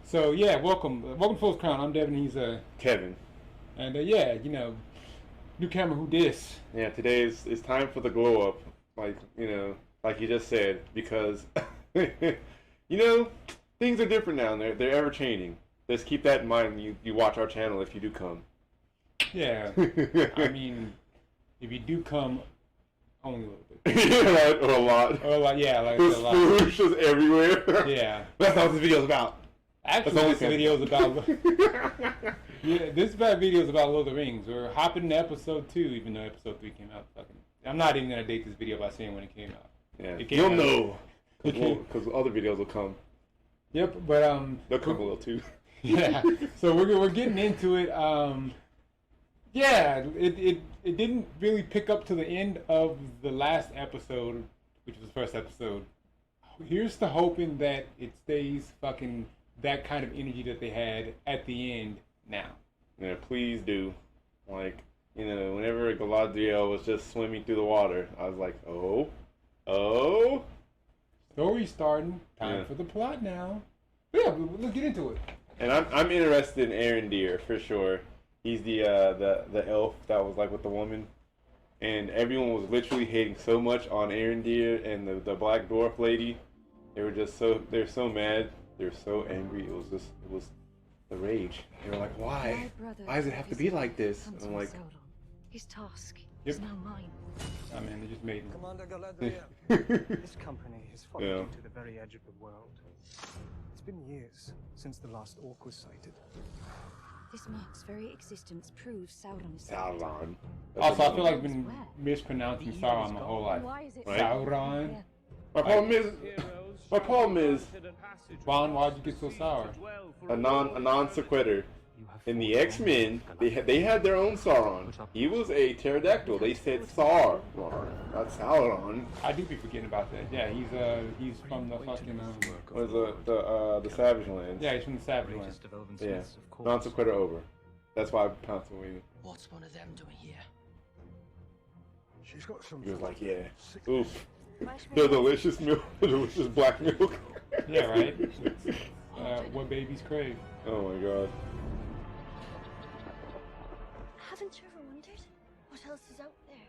So yeah, welcome to Full Crown. I'm Devin. He's Kevin. and yeah, new camera. Who dis? Yeah, today is time for the glow up, like you just said, because things are different now, and they're ever changing. Just keep that in mind when you watch our channel if you do come. Yeah, I mean, if you do come, only a little bit. Yeah, right, or a lot. Or a lot, yeah, like There's a lot. food just everywhere. Yeah, That's not what this video's about. actually, this video is about. Yeah, this video is about Lord of the Rings. We're hopping to episode 2, even though episode 3 came out. I'm not even gonna date this video by saying when it came out. Yeah, It came you'll out. know because other videos will come. Yep, but They'll come a little too. Yeah, so we're getting into it. Yeah, it didn't really pick up to the end of the last episode, which was the first episode. Here's to hoping that it stays fucking that kind of energy that they had at the end now. Yeah, please do. Whenever Galadrial was just swimming through the water, I was like, oh. Story starting, time for the plot now. But yeah, let's get into it. And I'm interested in Arondir for sure. He's the elf that was like with the woman, and everyone was literally hating so much on Arondir and the black dwarf lady. They're so mad. They're so angry. It was the rage. They were like, why? Why does it have to be like this? And I'm like, his task Yep. is now mine. I mean, they just made him. Commander Galadriel, this company has followed Yeah. you to the very edge of the world. It's been years since the last orc was sighted. This mark's very existence proves Sauron is Sauron. Also, I feel like I've been mispronouncing Sauron my whole life. Why is it Right? Sauron? Yeah. My problem is Ron, why'd you get so sour? a non sequitur. In the X-Men, they had their own Sauron. He was a pterodactyl. They said Sauron, not Sauron. I do be forgetting about that. Yeah, he's from the fucking Was the Savage Lands? yeah, he's from the Savage Land. Yeah. Non sequitur over. That's why I pounced when we. What's one of them doing here? She's got some. He was like, yeah. Oof. The delicious milk, the delicious black milk. Yeah, right. What babies crave. Oh my god. Haven't you ever wondered what else is out there?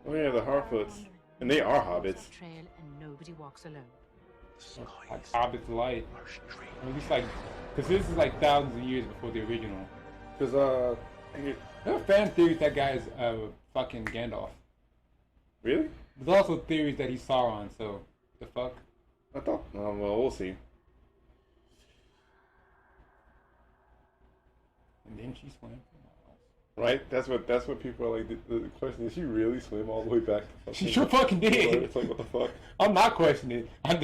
Oh yeah, the Harfoots. And they are hobbits. Trail and nobody walks alone. Like Hobbit's Light. Or at least because this is like thousands of years before the original. Because, There are fan theories that guy's fucking Gandalf. really? There's also theories that he's Sauron, so the fuck? I thought, well, we'll see. And then she swam. Right? That's what people are like. The question is, she really swim all the way back? To She sure fucking did. It's like, what the fuck? I'm not questioning it. I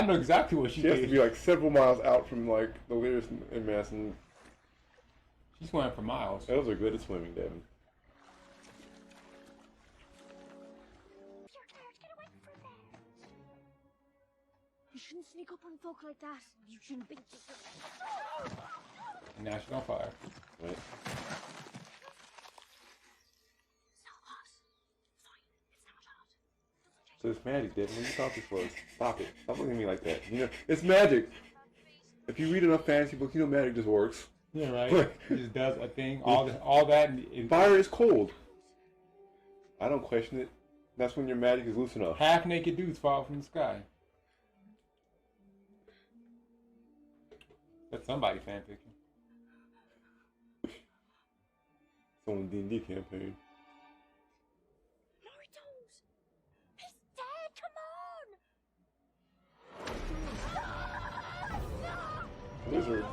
know exactly what she She has to did. be like several miles out from like the Lyris and Mass, and She swam for miles. those are good at swimming, Devin. Get away from there! You shouldn't sneak up on folk like that. You shouldn't be. And now she's on fire. Right? It's not hot. Fine. It's not hot. So it's magic, Devin. What you thought this was? Stop it. Stop looking at me like that. It's magic. If you read enough fantasy books, magic just works. Yeah, right. It just does a thing. All that. And Fire is cold. I don't question it. That's when your magic is loose enough. half naked dudes fall from the sky. That's somebody fan fiction. Someone D&D campaign. Naruto's! He's dead! Come on! Wizard.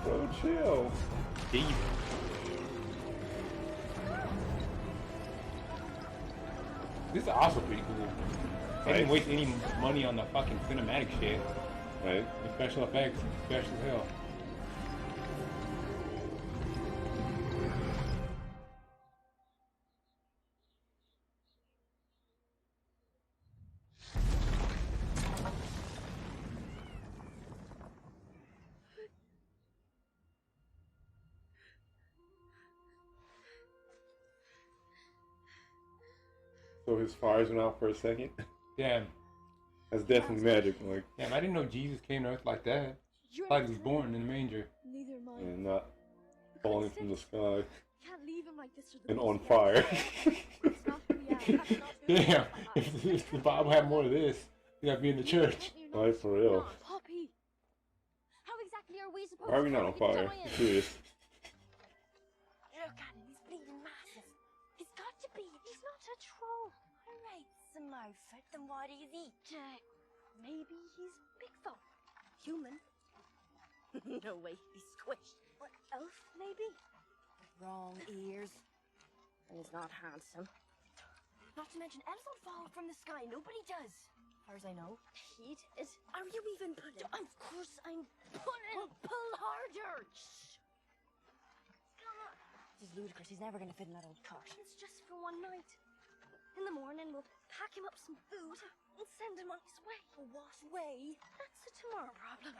Bro, chill. Deep. This is also pretty cool. They didn't Right. waste any money on the fucking cinematic shit. Right? The special effects, special as hell. So his fires went out for a second. Yeah, That's definitely magic. Like, Damn, I didn't know Jesus came to Earth like that. You're Like not he was telling born me. in a manger. Neither am I. and not We couldn't falling sit. from the sky Can't leave him like this for the and both on of us. fire. That's not who we are. That's not who we Damn, are. if the Bible had more of this, you gotta be in the church. Like, for real. Poppy, how exactly are we supposed Why are we to not on carry the fire? giant? I'm curious. Look at him, he's bleeding massive. He's got to be. He's not a troll. Alright, Smurfit, then what do you eat? Maybe he's Bigfoot. Human. No way, he's squished. What, elf, maybe? Wrong ears. And he's not handsome. Not to mention, elves don't fall from the sky. Nobody does. As far as I know. He did. Are you even pulling? Of course I'm pulling. Well, pull harder. Shh. Come on. This is ludicrous. He's never going to fit in that old cart. It's just for one night. In the morning, we'll pack him up some food and send him on his way. What way? That's a tomorrow problem.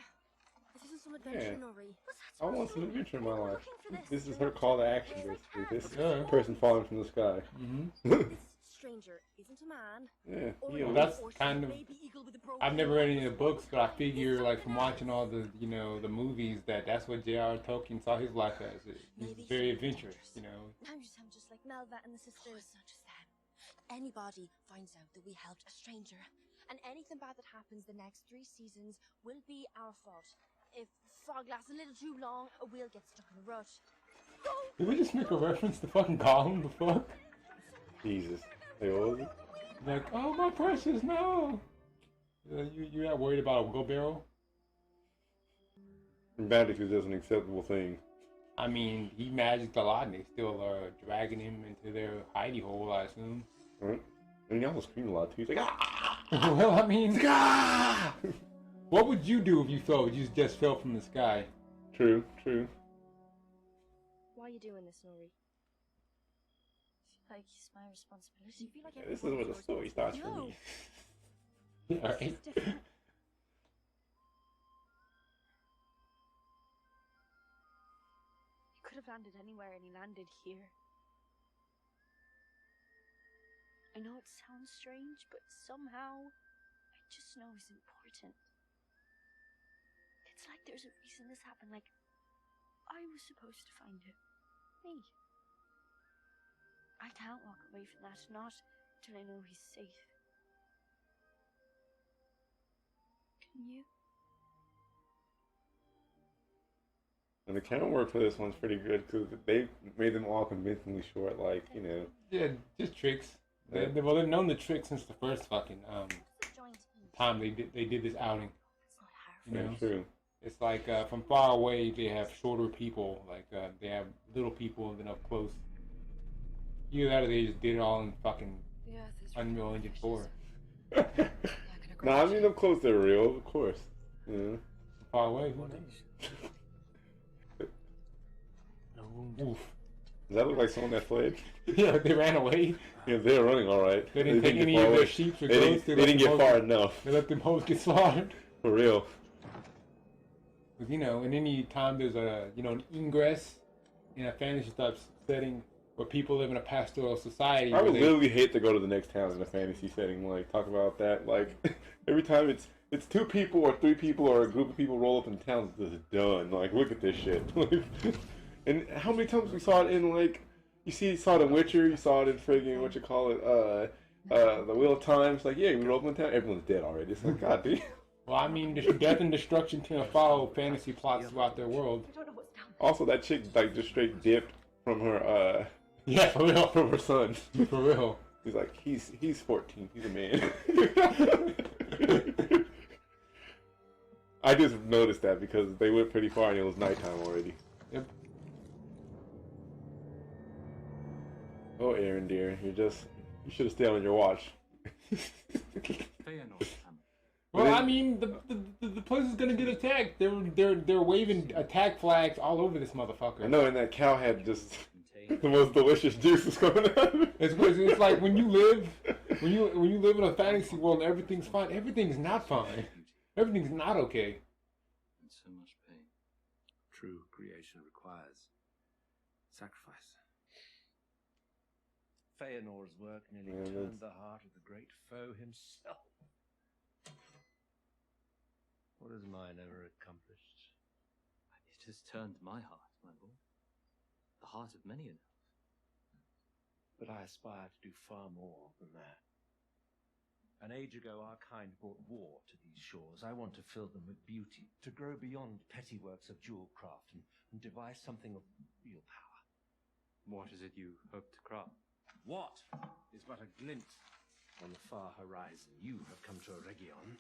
This isn't some adventure, Yeah. Nori. I want some adventure in my life. Looking for this. This is her call to action, basically. This Yeah. person falling from the sky. Mm-hmm. This stranger isn't a man. Yeah, Or he Well, an that's elf, or kind some of- baby eagle with a broken I've never read any leg. of the books, but I figure, like, from watching all the, you know, the movies, that's what J.R. Tolkien saw his life as. He's very adventurous, you know. I'm just like Malva and the sisters. Oh, it's not just them. Anybody finds out that we helped a stranger, and anything bad that happens the next 3 seasons will be our fault. If fog lasts a little too long, we'll get stuck in a rut. Did we just make a reference to fucking Gollum? The fuck? Jesus. Hey, what was it? Like, oh my precious, no. You're not worried about a wheelbarrow? Magically, that's an acceptable thing. I mean, he magicked a lot, and they still are dragging him into their hidey hole, I assume. Right? I mean, he also screamed a lot, too. He's like, ah! Well, I mean, ah! What would you do if you fell? You just fell from the sky? True, true. Why are you doing this, Nori? Like it's my responsibility. Feel like Yeah, this is where the story starts for me. Alright. This is different. He could have landed anywhere, and he landed here. I know it sounds strange, but somehow I just know he's important. It's like there's a reason this happened. Like I was supposed to find him. Me. I can't walk away from that, not till I know he's safe. Can you? And the camera work for this one's pretty good, because they made them all convincingly short, like, you know. Yeah, just tricks. Yeah. They've known the trick since the first fucking What's the joint eat? time they did this outing. It's not You know? Harfoots. True. It's like from far away they have shorter people, like they have little people, and then up close. Either that or they just did it all in fucking The earth is Unreal Engine 4. Nah, I mean, up close they're real, of course. Yeah. Far away. What is? No wound. Oof. Does that look like someone that fled? Yeah, they ran away. Yeah, they're running alright. They didn't take get any far of away. their sheep or They goats. didn't, they didn't get far enough. They let them hoes get slaughtered. For real. 'Cause, you know, and any time there's an ingress in a fantasy type setting where people live in a pastoral society. I where would they- literally hate to go to the next town in a fantasy setting. Like, talk about that. Like, every time it's 2 people or 3 people or a group of people roll up in town, it's just done. Like, look at this shit. And how many times we saw it in, like, saw it in Witcher, you saw it in friggin', the Wheel of Time. It's like, yeah, we roll up in town, everyone's dead already. It's like, god damn. Well, I mean, death and destruction can follow fantasy plots throughout their world. I don't know what's down there. Also, that chick, like, just straight dipped from her, Yeah, for real. from her son. For real. He's like, he's 14. He's a man. I just noticed that because they went pretty far and it was nighttime already. Yep. Oh, Aaron dear, you should have stayed on your watch. Well, I mean, the place is gonna get attacked. They're waving attack flags all over this motherfucker. I know, and that cow had just the most delicious juices coming out. It's like when you live in a fantasy world, everything's fine. Everything's not fine. Everything's not okay. And so much pain. True creation requires sacrifice. Feanor's work nearly Yeah, turned the heart of the great foe himself. What has mine ever accomplished? It has turned my heart, my lord. The heart of many an elf. But I aspire to do far more than that. An age ago, our kind brought war to these shores. I want to fill them with beauty, to grow beyond petty works of jewel craft and devise something of real power. What is it you hope to craft? What is but a glint on the far horizon. You have come to a region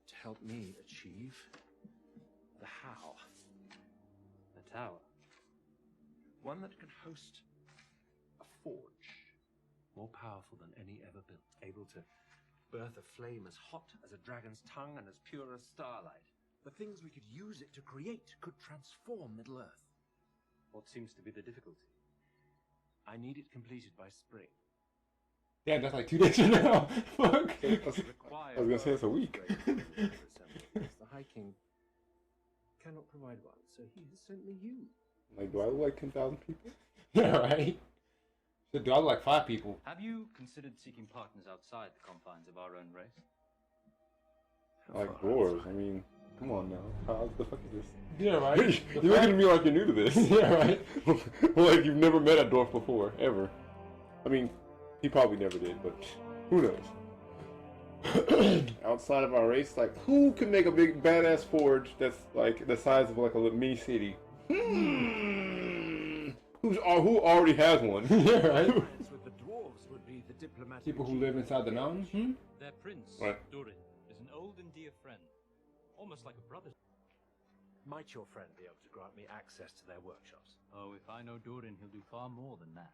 to help me achieve the how. A tower. One that can host a forge, more powerful than any ever built, able to birth a flame as hot as a dragon's tongue and as pure as starlight. The things we could use it to create could transform Middle-earth. What seems to be the difficulty? I need it completed by spring. Damn, that's like 2 days from now. Fuck. I was gonna say it's a week. The High King cannot provide one, so he has sent me you. Like, do I look like 10,000 people? Yeah, right. So do I look like 5 people? Have you considered seeking partners outside the confines of our own race? Like dwarves. I mean, come on now. How the fuck is this? Yeah, right. You're looking at me like you're new to this. Yeah, right. Like you've never met a dwarf before, ever. I mean, he probably never did, but who knows? Outside of our race, like, who can make a big badass forge that's like the size of like a little mini city? Who already has one? Yeah, right. With the dwarves would be the diplomatic People who live inside the mountains. Their prince, Right. Durin, is an old and dear friend. Almost like a brother. Might your friend be able to grant me access to their workshops? Oh, if I know Durin, he'll do far more than that.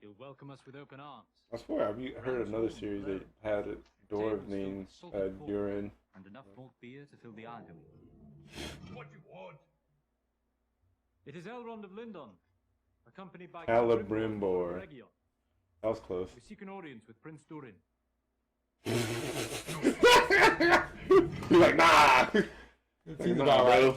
He'll welcome us with open arms. I swear, I've heard another series that had a dwarf named Durin. And enough malt beer to fill the iron. What you want? It is Elrond of Lindon, accompanied by Celebrimbor. Region. That was close. We seek an audience with Prince Durin. He's like, nah! It seems about right.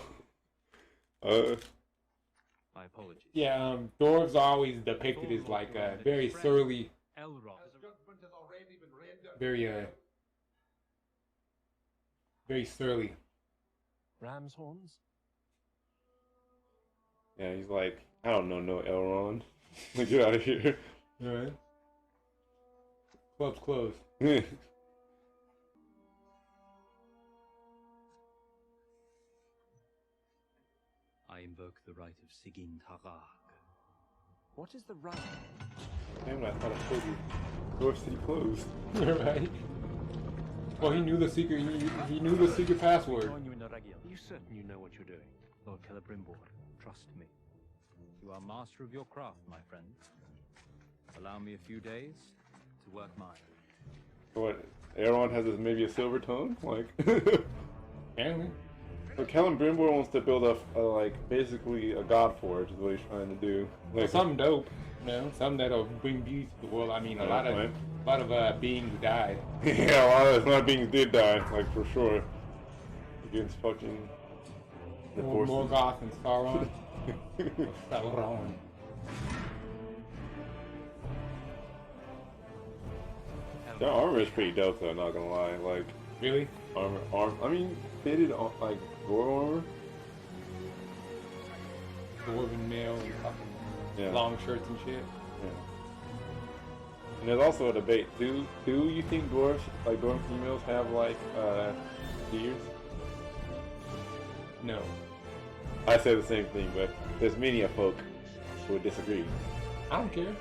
My apologies. Yeah, dwarves are always depicted as like very surly, Elrond. very surly. Ram's horns? Yeah, he's like, I don't know no Elrond. Like, get out of here. Alright. Club's closed. I invoke the right of Sigyn Tarag. What is the right? Damn it, I thought I told you. Dwarf City closed. Right. Well, he knew the secret. He knew the secret password. Join you in the Region. Are you certain you know what you're doing? Lord Celebrimbor, trust me. You are master of your craft, my friend. Allow me a few days to work mine. What? Elrond has maybe a silver tongue? Like, Apparently. but Celebrimbor wants to build a like basically a god forge is what he's trying to do. Well, Like something dope. You know, something that'll bring beauty to the world. I mean, a lot of beings died. yeah, a lot of beings did die, like for sure. Against fucking the forces. Morgoth and Sauron. Sauron. Their armor is pretty dope though, not gonna lie. Like Really? armor. I mean, fitted like gore armor. Dwarven male and fucking Yeah. long shirts and shit. Yeah. And there's also a debate. Do you think dwarf females have like beards? No. I say the same thing, but there's many a folk who would disagree. I don't care.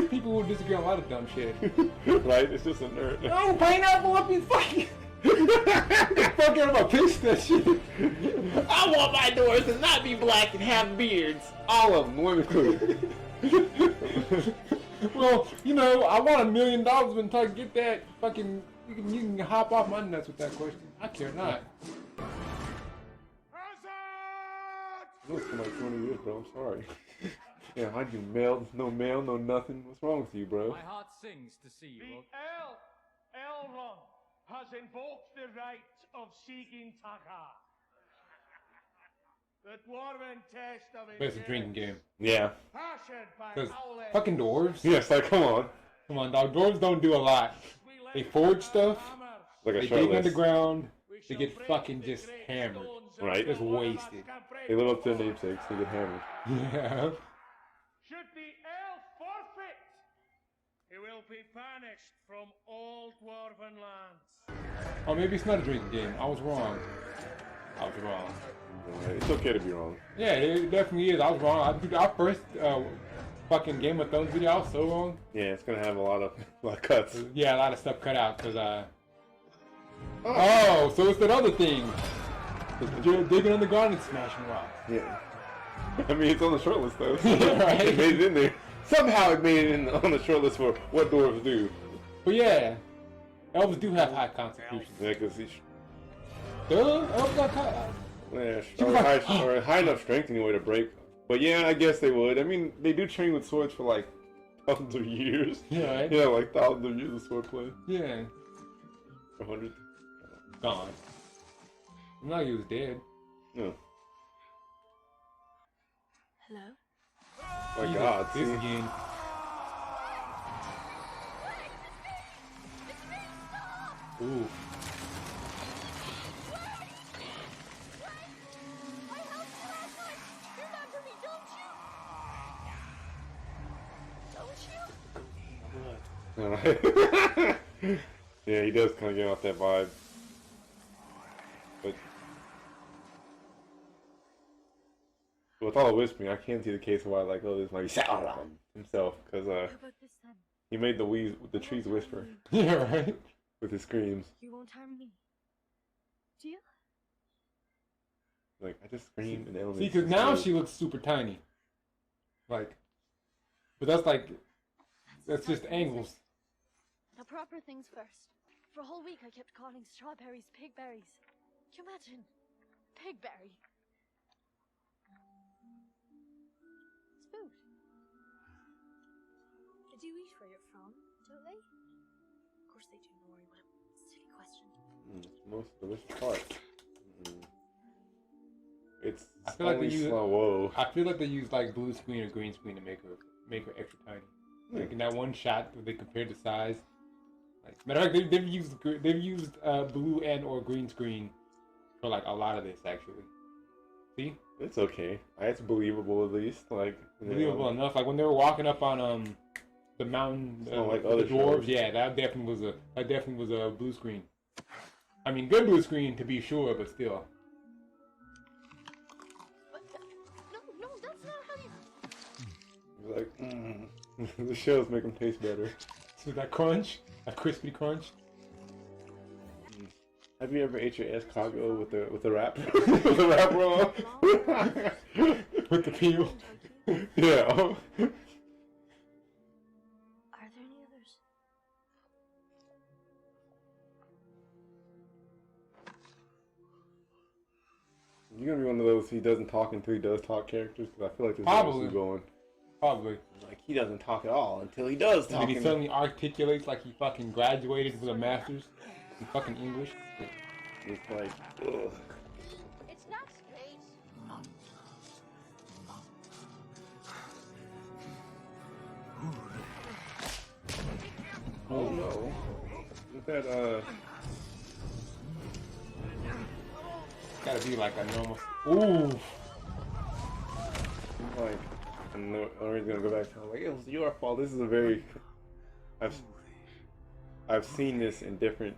People will disagree on a lot of dumb shit. Right? It's just a nerd. Oh, pineapple up his fucking. Fuck out of my piss that shit. I want my dwarves to not be black and have beards. All of them, women included. Well, you know, I want $1 million until I get that fucking. You can hop off my nuts with that question. I care not. It's been like 20 years, bro. I'm sorry. Yeah, I do mail, no mail, no nothing. What's wrong with you, bro? My heart sings to see you. The Elrond has invoked the right of Sigyn Tarag. The dwarven test of But it's a drinking game. Yeah. Passion by Because howling. fucking dwarves. Yes, like, come on. Come on, dog. Dwarves don't do a lot. They forge stuff. Like a They dig shirtless. underground. they get fucking just hammered. Right. Just wasted. They live up to their namesakes. They get hammered. Yeah. Should the elf forfeit, he will be banished from all dwarven lands. Oh, maybe it's not a drinking game. I was wrong. It's okay to be wrong. Yeah, it definitely is. I was wrong. Our first fucking Game of Thrones video, I was so wrong. Yeah, it's gonna have a lot of cuts. Yeah, a lot of stuff cut out because Oh, so it's that other thing. You're digging on the ground and smashing rocks. Yeah. I mean, it's on the short list though. So Right. It made it in there. Somehow it made it on the short list for what dwarves do. But yeah, elves do have high constitution. Yeah, because Elves got or high enough strength anyway to break. But yeah, I guess they would. I mean, they do train with swords for like thousands of years. Yeah, right? Yeah, like thousands of years of swordplay. Yeah. Or hundreds. Gone. Not he was dead. No. Hello? My God, This see? again. Ooh. Alright. Yeah, he does kind of get off that vibe. But with all the whispering, I can see the case why, like, oh, this might be Sauron himself, because How about this then? he made the trees whisper Yeah, right? with his screams. You won't harm me. Deal? Like, I just scream and elements. See, because now she looks super tiny. Like, but that's just angles. Now proper things first. For a whole week I kept calling strawberries pigberries. Can you imagine? Pigberry. It's food. They do eat where you're from, don't they? Of course they do, Nori. What a silly question. It's the most delicious part. It's I feel like only they use. slow. Whoa. I feel like they use like blue screen or green screen to make her extra tiny. Like in that one shot where they compared the size. Like, matter of fact, they've used blue and or green screen for like a lot of this actually. See, It's okay. It's believable at least. Like, you know. believable enough. Like when they were walking up on the mountain, Like the other dwarves. shows. Yeah, that definitely was a blue screen. I mean, good blue screen to be sure, but still. No, that's not how you... Like, the shows make them taste better. So that crunch, that crispy crunch. Have you ever ate your escargot with the wrap? With the wrap roll? With the peel. Yeah. Are there any others? You're gonna be one of those he doesn't talk until he does talk characters, because I feel like this Probably. is going. Probably. Like, he doesn't talk at all until he does And talk. then he suddenly articulates like he fucking graduated with a master's in fucking English. It's like, ugh. It's not straight. Oh no. Is that, Gotta be like a normal. Ooh. like, I'm gonna go back to like, it was your fault. This is a very, I've seen this in different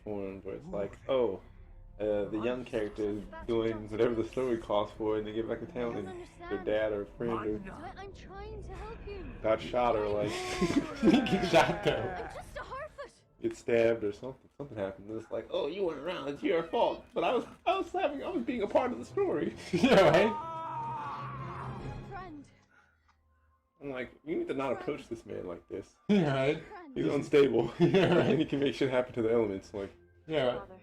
forms where it's like, oh, the young character is doing whatever the story calls for, and they get back to town, and their dad or friend or I'm trying to help you. got shot or like Get shot though. I'm just a Harfoot. get stabbed or something. Something happened. And it's like, oh, you weren't around. It's your fault. But I was being a part of the story. Yeah, right? Friend. I'm like, you need to not approach this man like this. Yeah, right? He's unstable. Yeah, right. And he can make shit happen to the elements. Like, Yeah, right. Father.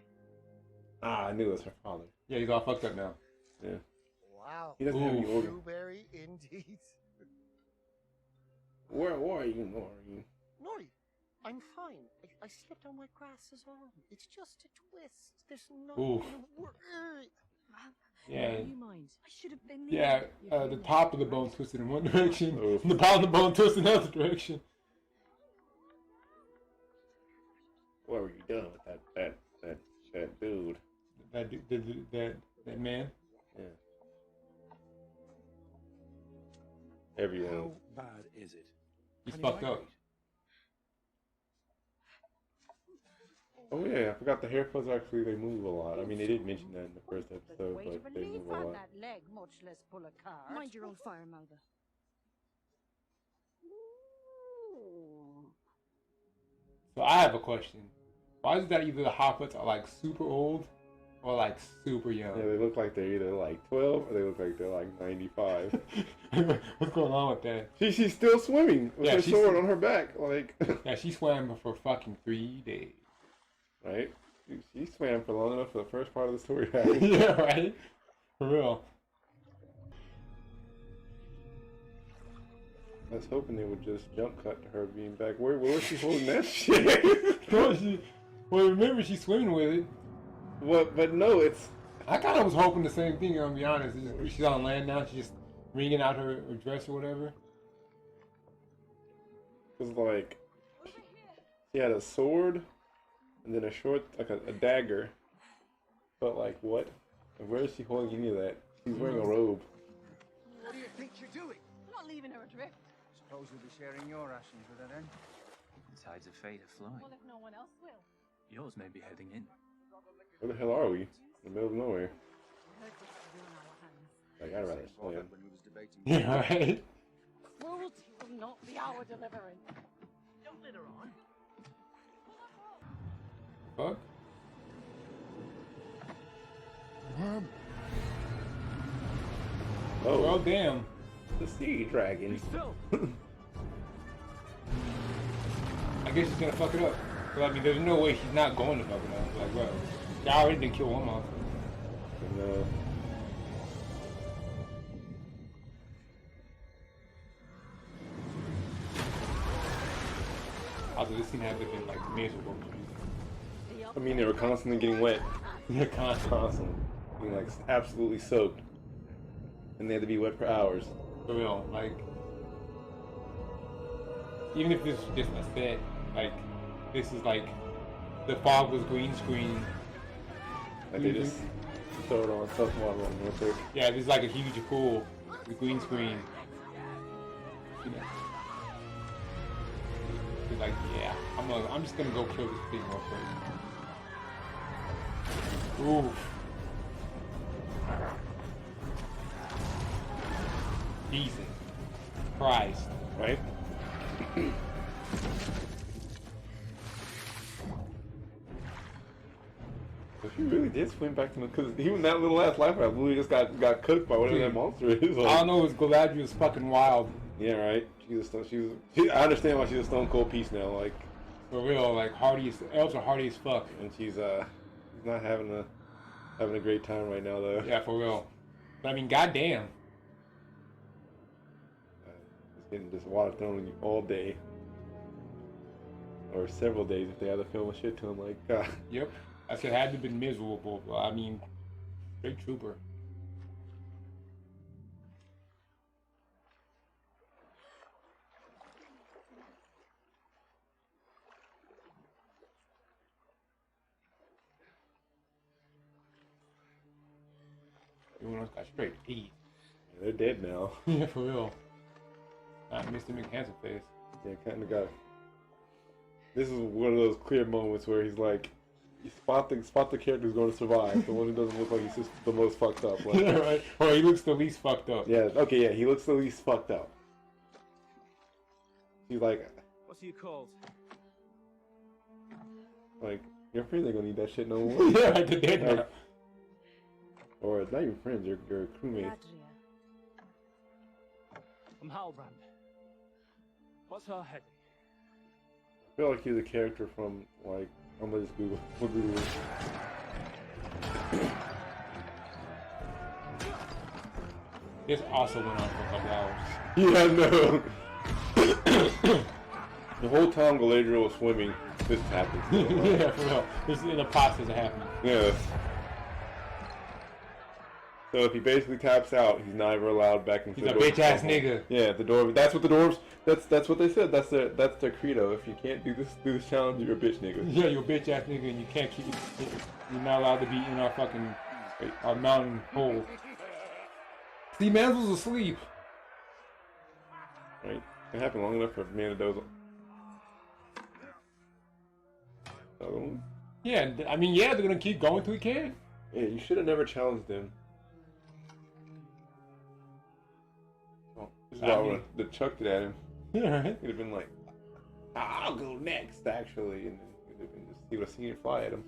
I knew it was her father. Yeah, he's all fucked up now. Yeah. Wow. He doesn't have any Ooh. organ. Blueberry indeed. Where are you, Nori? Nori, I'm fine. I slipped on my grass's arm. It's just a twist. There's no... Ooh. Yeah. You mind? I should have been Yeah, there. the top of the bone twisted in one direction, Oof. and the bottom of the bone twisted in the other direction. What were you doing with that That dude. That man. Yeah. Everyone. How bad is it? He's Can you fucked up. migrate? Oh yeah, I forgot the Harfoots actually they move a lot. I mean they did mention that in the first episode, Way to but they believe move a on lot. that leg, much less pull a card. Mind your own fire, Mother. Ooh. So I have a question. Why is that either the Harfoots are like super old or like super young? Yeah, they look like they're either like 12 or they look like they're like 95. What's going on with that? She's still swimming with Yeah, her she's sword still- on her back, like. Yeah, she swam for fucking 3 days. Right? She swam for long enough for the first part of the story. Yeah, right? For real. I was hoping they would just jump cut to her being back. Where was she holding that shit? Well, remember she's swimming with it. What? But no, it's. I kind of was hoping the same thing, I'm gonna be honest. She's on land now, she's just wringing out her dress or whatever. It was like. She had a sword, and then a short, like a dagger. But like, what? And where is she holding any of that? She's wearing a robe. What do you think you're doing? I'm not leaving her adrift. Suppose you'll be sharing your rations with her then? The tides of fate are flowing. Well, if no one else will. Yours may be heading in. Where the hell are we? In the middle of nowhere. I heard this was on our hands. Like, I'd rather swim. When we was debating Yeah, right? Cruelty will not be our delivering. Don't let her on. Fuck? Oh, Well, damn. the sea dragon. Still. I guess she's gonna fuck it up. Well, I mean, there's no way she's not going to fuck it up. Like, well, they already did kill one monster. No. Also, this scene had to have been, like, miserable. I mean, they were constantly getting wet. Yeah, constantly. Constantly. Being, like, absolutely soaked. And they had to be wet for hours. For real, like, even if this was just a set, like, this is like, the fog was green screen. Like, they just throw it on tough model real quick. Yeah, this is like a huge pool with green screen. You know. He's like, yeah, I'm just gonna go kill this thing real quick. Oof. Jesus Christ. Right? So she really did swim back to the, because even that little ass life raft literally just got cooked by whatever that monster is. Like, All I know is Galadriel's fucking wild. yeah, right. I understand why she's a stone cold piece now. Like, For real, like elves are hardy as fuck. and she's not having a great time right now though. Yeah, for real. But I mean, goddamn. Just getting this water thrown on you all day, or several days if they had to film a shit to him. Like, God. Yep. I said had to been miserable, but I mean, straight trooper. Everyone else got straight E. They're dead now. Yeah, for real. Not Mr. McHandsome face. Yeah, kind of got. This is one of those clear moments where he's like, you spot the character who's going to survive, the one who doesn't look like he's just the most fucked up. Like, Yeah, right. Or he looks the least fucked up. yeah, okay, yeah, he looks the least fucked up. He's like, What are you called? your friends ain't gonna need that shit no more. Yeah, right, they're dead now. Like, or not even friends, your crewmates. Galadriel. I'm Halbrand. What's her heading? I feel like he's a character from, like, I'm gonna just Google. We'll Google it. This also went on for a couple hours. Yeah, no. The whole time Galadriel was swimming, this happened. Yeah, for real. This is in the process of happening. Yeah. So if he basically taps out, he's never allowed back into He's the a bitch ass nigga. Yeah, the dwarves. That's what the dwarves. That's what they said. That's their credo. If you can't do this challenge, you're a bitch nigga. Yeah, you're a bitch ass nigga, and you can't keep. You're not allowed to be in our fucking our mountain hole. See, man was asleep. Right. It happened long enough for man to doze. Another one. Yeah, I mean, yeah, they're gonna keep going till he can. Yeah, you should have never challenged him. Oh, this is why I would have chucked it at him. Yeah, right. He'd have been like, I'll go next, actually. And then he would have seen it fly at him.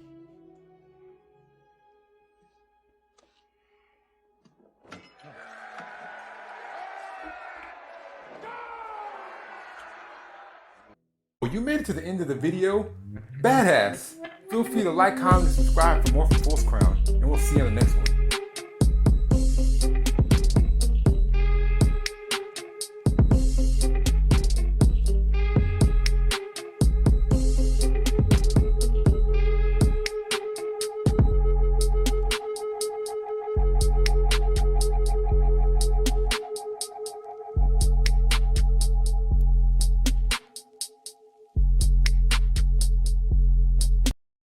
Well, you made it to the end of the video. Badass! Feel free to like, comment, and subscribe for more from Fourth Crown. And we'll see you on the next one.